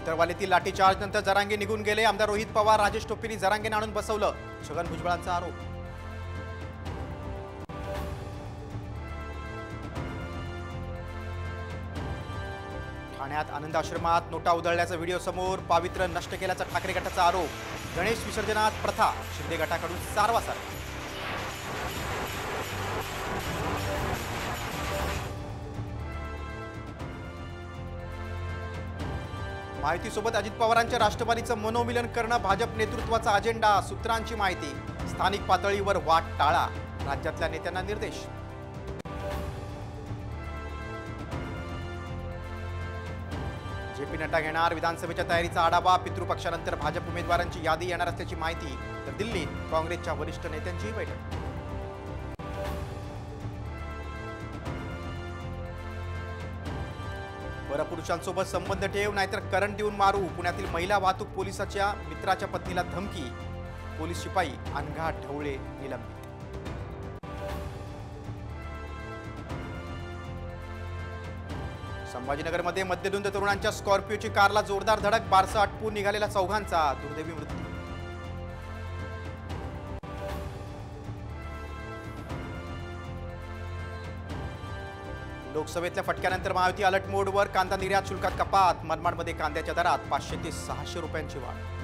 अंतरवालीतील लाठीचार्ज नंतर जरांगे निघून गेले। आमदार रोहित पवार, राजेश टोपेंनी जरांगेंना आणून बसवलं, छगन भुजबळांचा आरोप। ठाण्यात आनंद आश्रमात नोटा उधळल्याचा व्हिडिओ समोर, पावित्र्य नष्ट केल्याचा ठाकरे गटाचा आरोप। गणेश विसर्जनात प्रथा, शिंदे गटाकडून सारवासारवा। माहितीसोबत अजित पवारांच्या राष्ट्रवादीचं मनोमिलन करणं भाजप नेतृत्वाचा अजेंडा, सूत्रांची माहिती। स्थानिक पातळीवर वाद टाळा, राज्यातल्या नेत्यांना निर्देश। जेपी नड्डा घेणार विधानसभेच्या तयारीचा आढावा, पितृपक्षानंतर भाजप उमेदवारांची यादी येणार असल्याची माहिती। तर दिल्लीत काँग्रेसच्या वरिष्ठ नेत्यांचीही बैठक। परपुरुषांसोबत संबंध ठेव नाहीतर करंट देऊन मारू, पुण्यातील महिला वाहतूक पोलिसाच्या मित्राच्या पत्नीला धमकी। पोलीस शिपाई अनघा ढवळे निलंबित। संभाजीनगरमध्ये मध्यधुंद तरुणांच्या स्कॉर्पिओची कारला जोरदार धडक, बारसं आटपून निघालेल्या चौघांचा दुर्दैवी मृत्यू। लोकसभेतल्या फटक्यानंतर महायुती अलर्ट मोडवर, कांदा निर्यात शुल्कात कपात, मनमाडमध्ये कांद्याच्या दरात 500 ते 600 रुपयांची वाढ।